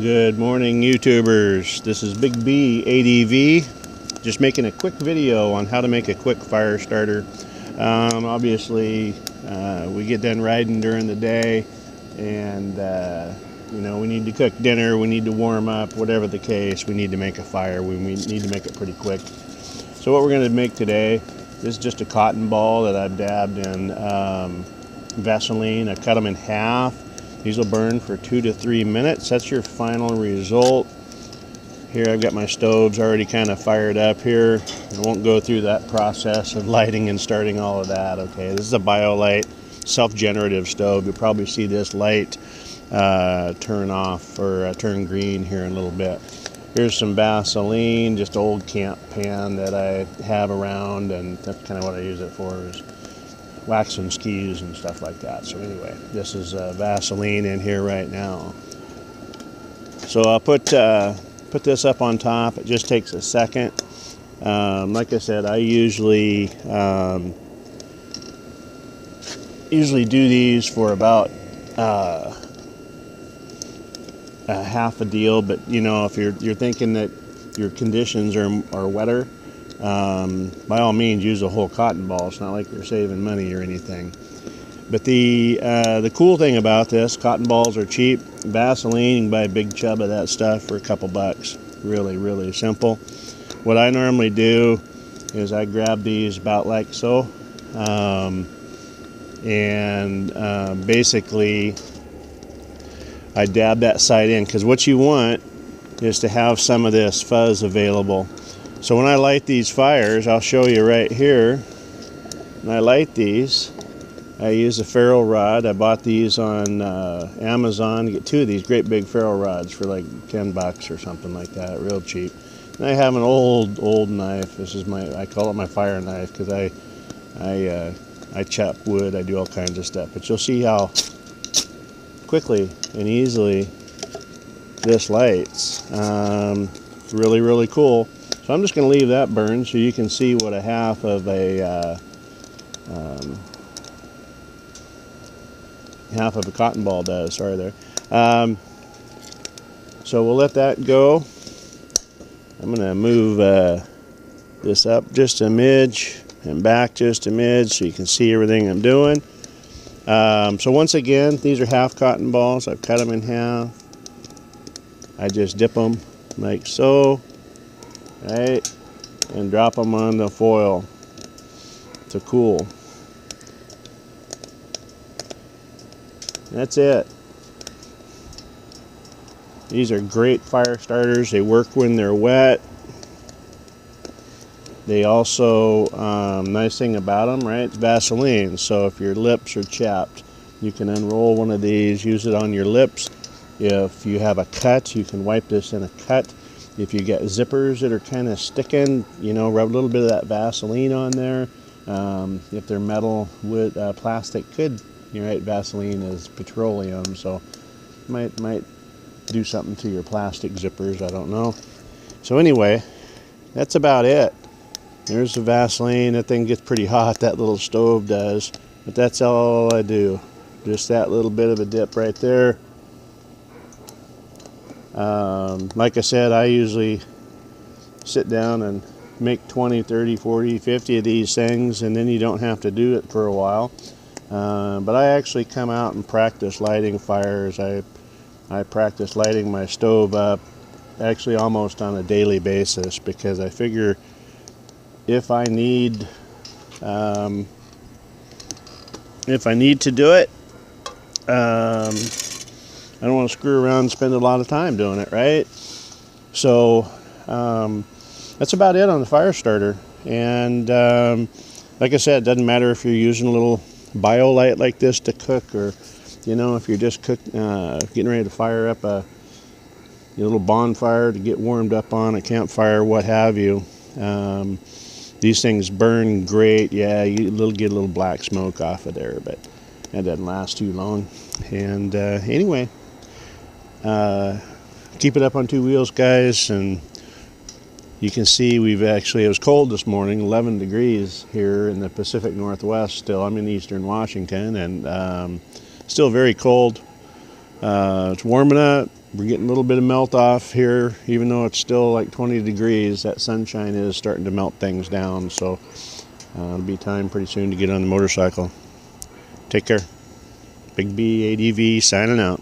Good morning, YouTubers. This is Big B ADV, just making a quick video on how to make a quick fire starter. Obviously, we get done riding during the day, and we need to cook dinner, we need to warm up, whatever the case, we need to make a fire. We need to make it pretty quick. So what we're going to make today, this is just a cotton ball that I've dabbed in Vaseline. I cut them in half. These will burn for 2 to 3 minutes. That's your final result. Here I've got my stoves already kind of fired up here. I won't go through that process of lighting and starting all of that. Okay, this is a BioLite self-generative stove. You'll probably see this light turn off or turn green here in a little bit. Here's some Vaseline, just old camp pan that I have around, and that's kind of what I use it for, is waxing skis and stuff like that. So anyway, this is Vaseline in here right now. So I'll put this up on top. It just takes a second. Like I said, I usually do these for about half a deal. But if you're thinking that your conditions are wetter, by all means use a whole cotton ball. It's not like you're saving money or anything. But the cool thing about this, cotton balls are cheap. Vaseline, you can buy a big tub of that stuff for a couple bucks. Really, really simple. What I normally do is I grab these about like so, basically I dab that side in, because what you want is to have some of this fuzz available. So when I light these fires, I'll show you right here. When I light these, I use a ferro rod. I bought these on Amazon. You get 2 of these great big ferro rods for like 10 bucks or something like that, real cheap. And I have an old knife. This is I call it my fire knife, because I chop wood, I do all kinds of stuff. But you'll see how quickly and easily this lights. Really, really cool. So I'm just going to leave that burn so you can see what a half of a cotton ball does. Sorry there. So we'll let that go. I'm going to move this up just a midge and back just a midge so you can see everything I'm doing. So once again, these are half cotton balls. I've cut them in half. I just dip them like so. Right, and drop them on the foil to cool. That's it. These are great fire starters. They work when they're wet. They also, nice thing about them, right, it's Vaseline. So if your lips are chapped, you can unroll one of these, use it on your lips. If you have a cut, you can wipe this in a cut. If you get zippers that are kind of sticking, rub a little bit of that Vaseline on there. If they're metal, wood, plastic, you're right, Vaseline is petroleum, so might do something to your plastic zippers, I don't know. So anyway, that's about it. There's the Vaseline. That thing gets pretty hot, that little stove does, but that's all I do. Just that little bit of a dip right there. Like I said, I usually sit down and make 20, 30, 40, 50 of these things, and then you don't have to do it for a while. But I actually come out and practice lighting fires. I practice lighting my stove up actually almost on a daily basis, because I figure if I need to do it, I don't want to screw around and spend a lot of time doing it, right? So that's about it on the fire starter. And like I said, it doesn't matter if you're using a little BioLite like this to cook, or if you're just getting ready to fire up a little bonfire to get warmed up on, a campfire, what have you. These things burn great. Yeah, you get a little black smoke off of there, but that doesn't last too long. And anyway, keep it up on 2 wheels, guys, and you can see it was cold this morning, 11 degrees here in the Pacific Northwest still. I'm in eastern Washington, and still very cold. It's warming up. We're getting a little bit of melt off here, even though it's still like 20 degrees. That sunshine is starting to melt things down, so it'll be time pretty soon to get on the motorcycle. Take care. Big B ADV signing out.